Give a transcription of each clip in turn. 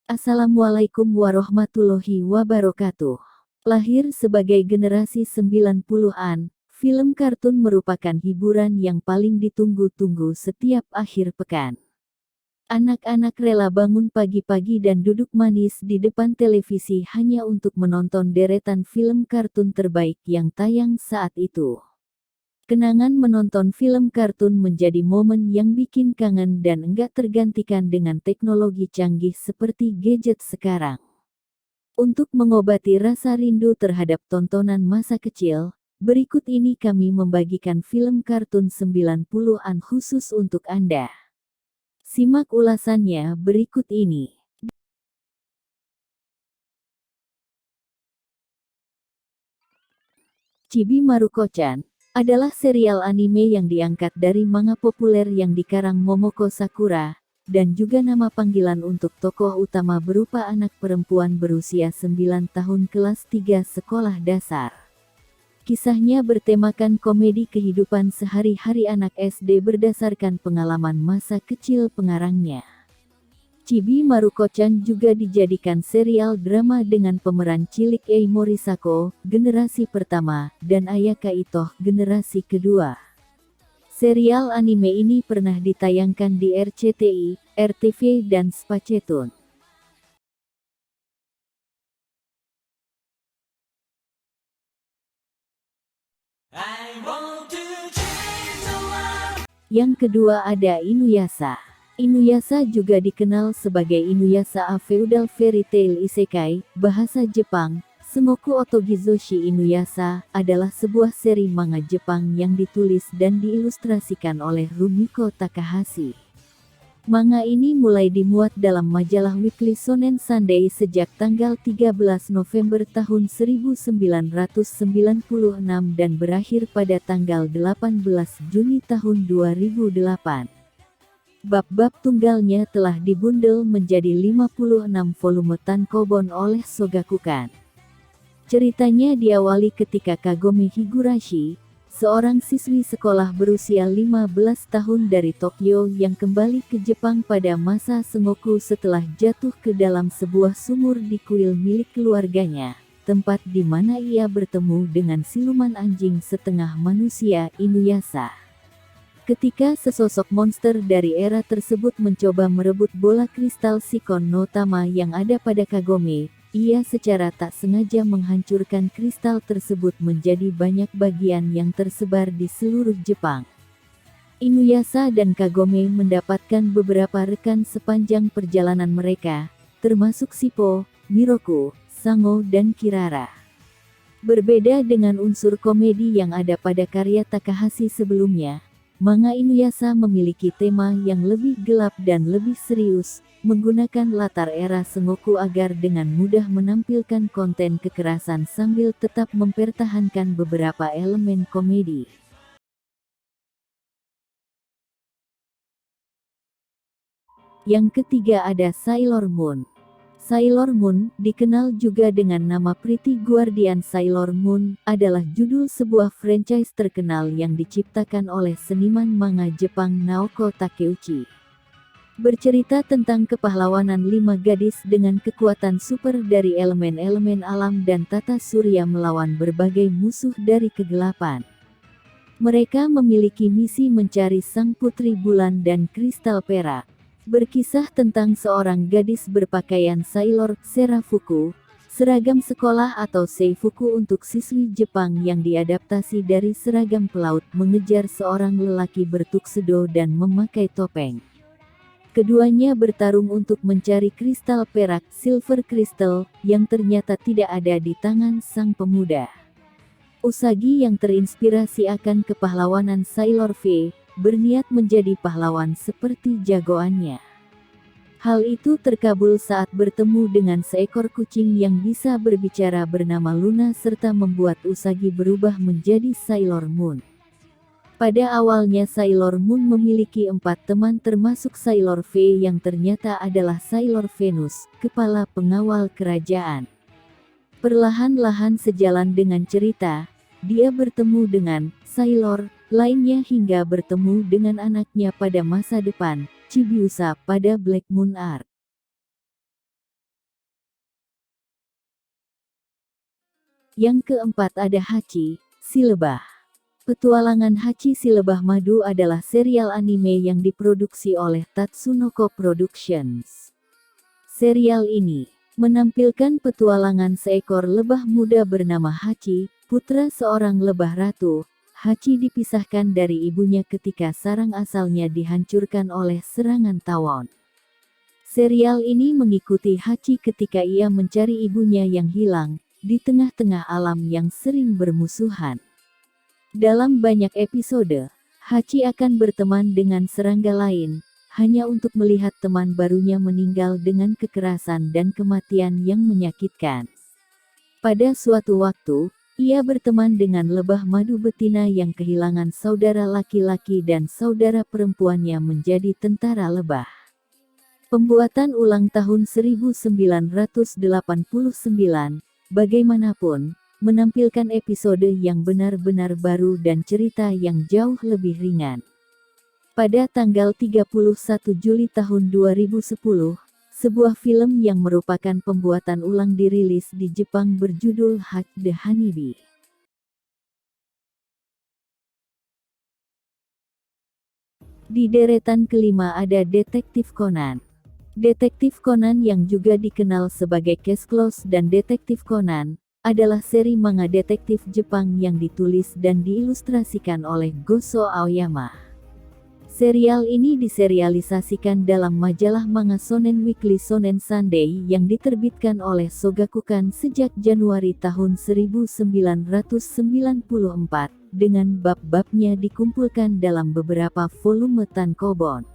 Assalamualaikum warahmatullahi wabarakatuh. Lahir sebagai generasi 90-an, film kartun merupakan hiburan yang paling ditunggu-tunggu setiap akhir pekan. Anak-anak rela bangun pagi-pagi dan duduk manis di depan televisi hanya untuk menonton deretan film kartun terbaik yang tayang saat itu. Kenangan menonton film kartun menjadi momen yang bikin kangen dan enggak tergantikan dengan teknologi canggih seperti gadget sekarang. Untuk mengobati rasa rindu terhadap tontonan masa kecil, berikut ini kami membagikan film kartun 90-an khusus untuk Anda. Simak ulasannya berikut ini. Chibi Maruko-chan adalah serial anime yang diangkat dari manga populer yang dikarang Momoko Sakura, dan juga nama panggilan untuk tokoh utama berupa anak perempuan berusia 9 tahun kelas 3 sekolah dasar. Kisahnya bertemakan komedi kehidupan sehari-hari anak SD berdasarkan pengalaman masa kecil pengarangnya. Chibi Maruko-chan juga dijadikan serial drama dengan pemeran cilik Ei Morisako, generasi pertama, dan Ayaka Itoh, generasi kedua. Serial anime ini pernah ditayangkan di RCTI, RTV dan Spacetoon. Yang kedua ada Inuyasha. Inuyasha juga dikenal sebagai Inuyasha A Feudal Fairy Tale Isekai, bahasa Jepang. Sengoku Otogizoshi Inuyasha adalah sebuah seri manga Jepang yang ditulis dan diilustrasikan oleh Rumiko Takahashi. Manga ini mulai dimuat dalam majalah Weekly Shonen Sunday sejak tanggal 13 November tahun 1996 dan berakhir pada tanggal 18 Juni tahun 2008. Bab-bab tunggalnya telah dibundel menjadi 56 volume tankobon oleh Shogakukan. Ceritanya diawali ketika Kagome Higurashi, seorang siswi sekolah berusia 15 tahun dari Tokyo yang kembali ke Jepang pada masa Sengoku setelah jatuh ke dalam sebuah sumur di kuil milik keluarganya, tempat di mana ia bertemu dengan siluman anjing setengah manusia Inuyasha. Ketika sesosok monster dari era tersebut mencoba merebut bola kristal Shikon no Tama yang ada pada Kagome, ia secara tak sengaja menghancurkan kristal tersebut menjadi banyak bagian yang tersebar di seluruh Jepang. Inuyasha dan Kagome mendapatkan beberapa rekan sepanjang perjalanan mereka, termasuk Shippo, Miroku, Sango dan Kirara. Berbeda dengan unsur komedi yang ada pada karya Takahashi sebelumnya, manga Inuyasha memiliki tema yang lebih gelap dan lebih serius, menggunakan latar era Sengoku agar dengan mudah menampilkan konten kekerasan sambil tetap mempertahankan beberapa elemen komedi. Yang ketiga ada Sailor Moon. Sailor Moon, dikenal juga dengan nama Pretty Guardian Sailor Moon, adalah judul sebuah franchise terkenal yang diciptakan oleh seniman manga Jepang Naoko Takeuchi. Bercerita tentang kepahlawanan 5 gadis dengan kekuatan super dari elemen-elemen alam dan tata surya melawan berbagai musuh dari kegelapan. Mereka memiliki misi mencari sang putri bulan dan kristal perak. Berkisah tentang seorang gadis berpakaian sailor, Serafuku, seragam sekolah atau Seifuku untuk siswi Jepang yang diadaptasi dari seragam pelaut mengejar seorang lelaki bertuxedo dan memakai topeng. Keduanya bertarung untuk mencari kristal perak, silver crystal, yang ternyata tidak ada di tangan sang pemuda. Usagi yang terinspirasi akan kepahlawanan Sailor V, berniat menjadi pahlawan seperti jagoannya. Hal itu terkabul saat bertemu dengan seekor kucing yang bisa berbicara bernama Luna serta membuat Usagi berubah menjadi Sailor Moon. Pada awalnya Sailor Moon memiliki 4 teman termasuk Sailor V yang ternyata adalah Sailor Venus, kepala pengawal kerajaan. Perlahan-lahan sejalan dengan cerita, dia bertemu dengan Sailor lainnya hingga bertemu dengan anaknya pada masa depan, Chibiusa, pada Black Moon Arc. Yang keempat ada Hachi, si lebah. Petualangan Hachi si lebah madu adalah serial anime yang diproduksi oleh Tatsunoko Productions. Serial ini menampilkan petualangan seekor lebah muda bernama Hachi, putra seorang lebah ratu. Hachi dipisahkan dari ibunya ketika sarang asalnya dihancurkan oleh serangan tawon. Serial ini mengikuti Hachi ketika ia mencari ibunya yang hilang di tengah-tengah alam yang sering bermusuhan. Dalam banyak episode, Hachi akan berteman dengan serangga lain, hanya untuk melihat teman barunya meninggal dengan kekerasan dan kematian yang menyakitkan. Pada suatu waktu, ia berteman dengan lebah madu betina yang kehilangan saudara laki-laki dan saudara perempuannya menjadi tentara lebah. Pembuatan ulang tahun 1989, bagaimanapun, menampilkan episode yang benar-benar baru dan cerita yang jauh lebih ringan. Pada tanggal 31 Juli tahun 2010, sebuah film yang merupakan pembuatan ulang dirilis di Jepang berjudul Hack the Honeybee. Di deretan kelima ada Detektif Conan. Detektif Conan yang juga dikenal sebagai Case Closed dan Detektif Conan, adalah seri manga detektif Jepang yang ditulis dan diilustrasikan oleh Gosho Aoyama. Serial ini diserialisasikan dalam majalah manga Shonen Weekly Shonen Sunday yang diterbitkan oleh Shogakukan sejak Januari tahun 1994, dengan bab-babnya dikumpulkan dalam beberapa volume tankobon.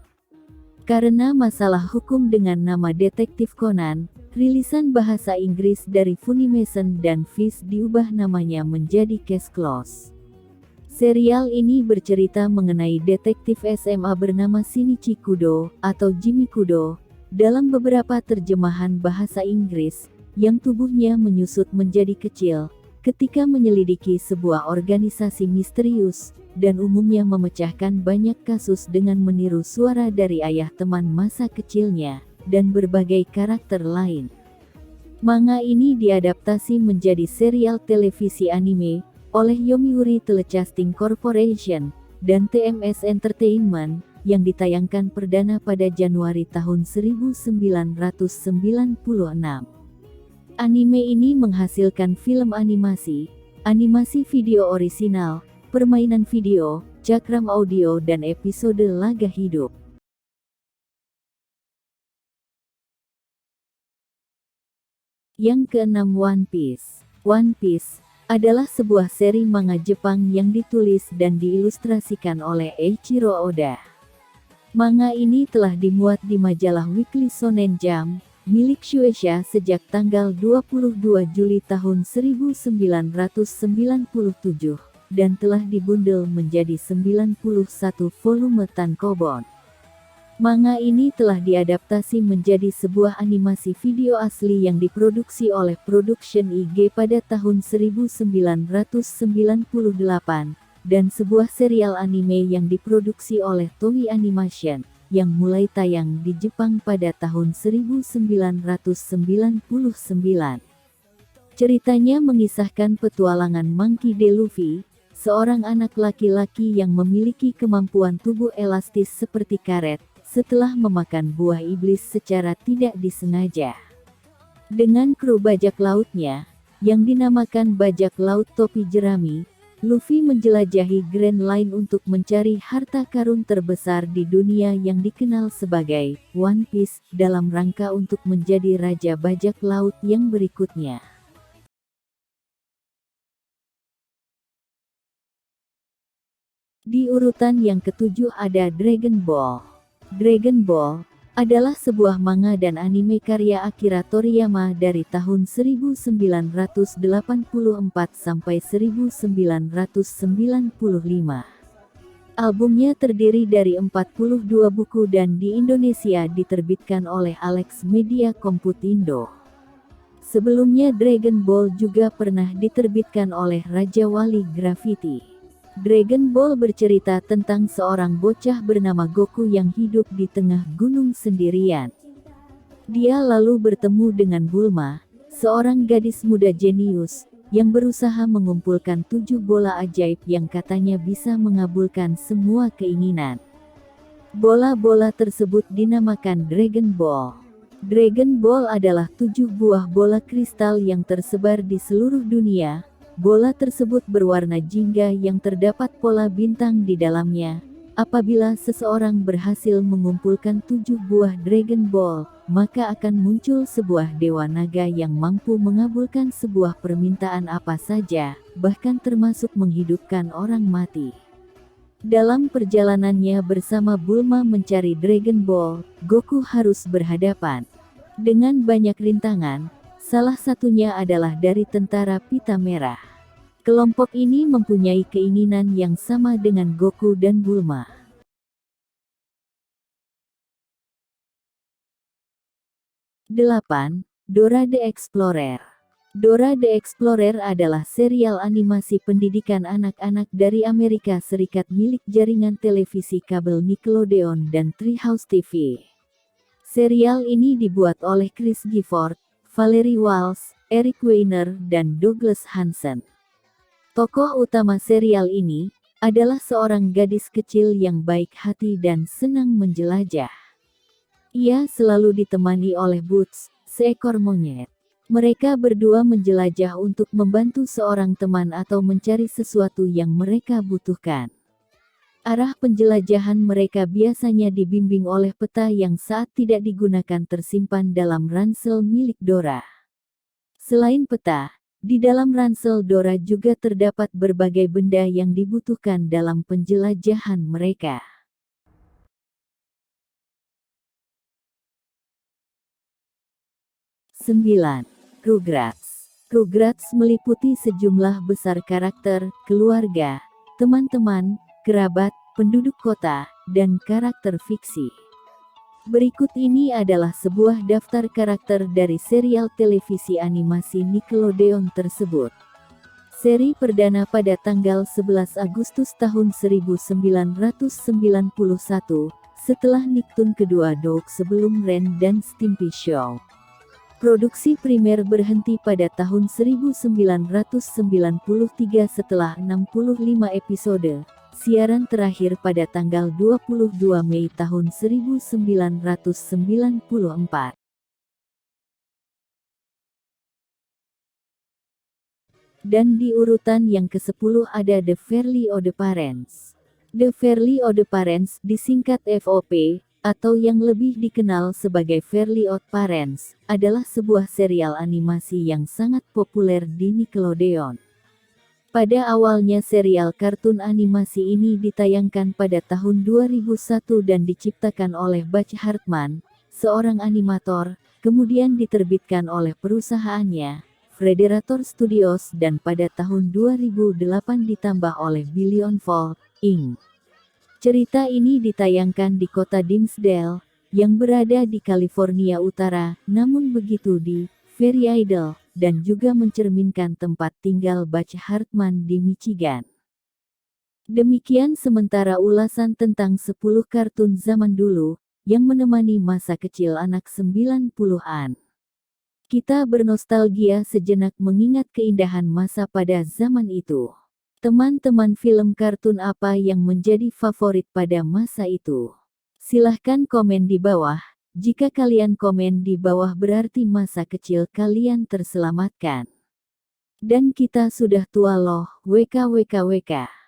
Karena masalah hukum dengan nama Detektif Conan, rilisan bahasa Inggris dari Funimation dan Viz diubah namanya menjadi Case Closed. Serial ini bercerita mengenai detektif SMA bernama Shinichi Kudo, atau Jimmy Kudo, dalam beberapa terjemahan bahasa Inggris, yang tubuhnya menyusut menjadi kecil, ketika menyelidiki sebuah organisasi misterius, dan umumnya memecahkan banyak kasus dengan meniru suara dari ayah teman masa kecilnya, dan berbagai karakter lain. Manga ini diadaptasi menjadi serial televisi anime, oleh Yomiuri Telecasting Corporation, dan TMS Entertainment, yang ditayangkan perdana pada Januari tahun 1996. Anime ini menghasilkan film animasi, animasi video orisinal, permainan video, cakram audio dan episode laga hidup. Yang keenam One Piece. One Piece adalah sebuah seri manga Jepang yang ditulis dan diilustrasikan oleh Eiichiro Oda. Manga ini telah dimuat di majalah Weekly Shonen Jump, milik Shueisha sejak tanggal 22 Juli tahun 1997. Dan telah dibundel menjadi 91 volume tankobon. Manga ini telah diadaptasi menjadi sebuah animasi video asli yang diproduksi oleh Production IG pada tahun 1998, dan sebuah serial anime yang diproduksi oleh Toei Animation, yang mulai tayang di Jepang pada tahun 1999. Ceritanya mengisahkan petualangan Monkey D. Luffy, seorang anak laki-laki yang memiliki kemampuan tubuh elastis seperti karet, setelah memakan buah iblis secara tidak disengaja. Dengan kru bajak lautnya, yang dinamakan bajak laut topi jerami, Luffy menjelajahi Grand Line untuk mencari harta karun terbesar di dunia yang dikenal sebagai One Piece, dalam rangka untuk menjadi raja bajak laut yang berikutnya. Di urutan yang ketujuh ada Dragon Ball. Dragon Ball adalah sebuah manga dan anime karya Akira Toriyama dari tahun 1984 sampai 1995. Albumnya terdiri dari 42 buku dan di Indonesia diterbitkan oleh Alex Media Komputindo. Sebelumnya Dragon Ball juga pernah diterbitkan oleh Raja Wali Graffiti. Dragon Ball bercerita tentang seorang bocah bernama Goku yang hidup di tengah gunung sendirian. Dia lalu bertemu dengan Bulma, seorang gadis muda jenius, yang berusaha mengumpulkan 7 bola ajaib yang katanya bisa mengabulkan semua keinginan. Bola-bola tersebut dinamakan Dragon Ball. Dragon Ball adalah 7 buah bola kristal yang tersebar di seluruh dunia. Bola tersebut berwarna jingga yang terdapat pola bintang di dalamnya. Apabila seseorang berhasil mengumpulkan 7 buah Dragon Ball, maka akan muncul sebuah dewa naga yang mampu mengabulkan sebuah permintaan apa saja, bahkan termasuk menghidupkan orang mati. Dalam perjalanannya bersama Bulma mencari Dragon Ball, Goku harus berhadapan dengan banyak rintangan, salah satunya adalah dari tentara pita merah. Kelompok ini mempunyai keinginan yang sama dengan Goku dan Bulma. Delapan, Dora the Explorer. Dora the Explorer adalah serial animasi pendidikan anak-anak dari Amerika Serikat milik jaringan televisi kabel Nickelodeon dan Treehouse TV. Serial ini dibuat oleh Chris Gifford, Valerie Walsh, Eric Weiner, dan Douglas Hansen. Tokoh utama serial ini adalah seorang gadis kecil yang baik hati dan senang menjelajah. Ia selalu ditemani oleh Boots, seekor monyet. Mereka berdua menjelajah untuk membantu seorang teman atau mencari sesuatu yang mereka butuhkan. Arah penjelajahan mereka biasanya dibimbing oleh peta yang saat tidak digunakan tersimpan dalam ransel milik Dora. Selain peta, di dalam ransel Dora juga terdapat berbagai benda yang dibutuhkan dalam penjelajahan mereka. Sembilan, Rugrats. Rugrats meliputi sejumlah besar karakter, keluarga, teman-teman, kerabat, penduduk kota, dan karakter fiksi. Berikut ini adalah sebuah daftar karakter dari serial televisi animasi Nickelodeon tersebut. Seri perdana pada tanggal 11 Agustus tahun 1991, setelah Nicktoon kedua Doug sebelum Ren dan Stimpy Show. Produksi primer berhenti pada tahun 1993 setelah 65 episode. Siaran terakhir pada tanggal 22 Mei tahun 1994. Dan di urutan yang ke-10 ada The Fairly Odd Parents. The Fairly Odd Parents disingkat FOP, atau yang lebih dikenal sebagai Fairly Odd Parents, adalah sebuah serial animasi yang sangat populer di Nickelodeon. Pada awalnya serial kartun animasi ini ditayangkan pada tahun 2001 dan diciptakan oleh Butch Hartman, seorang animator, kemudian diterbitkan oleh perusahaannya, Frederator Studios, dan pada tahun 2008 ditambah oleh Billion Volt, Inc. Cerita ini ditayangkan di kota Dimmsdale, yang berada di California Utara, namun begitu di Fairy Idle, dan juga mencerminkan tempat tinggal Butch Hartman di Michigan. Demikian sementara ulasan tentang 10 kartun zaman dulu, yang menemani masa kecil anak 90-an. Kita bernostalgia sejenak mengingat keindahan masa pada zaman itu. Teman-teman, film kartun apa yang menjadi favorit pada masa itu? Silahkan komen di bawah. Jika kalian komen di bawah berarti masa kecil kalian terselamatkan. Dan kita sudah tua loh, WKWKWK.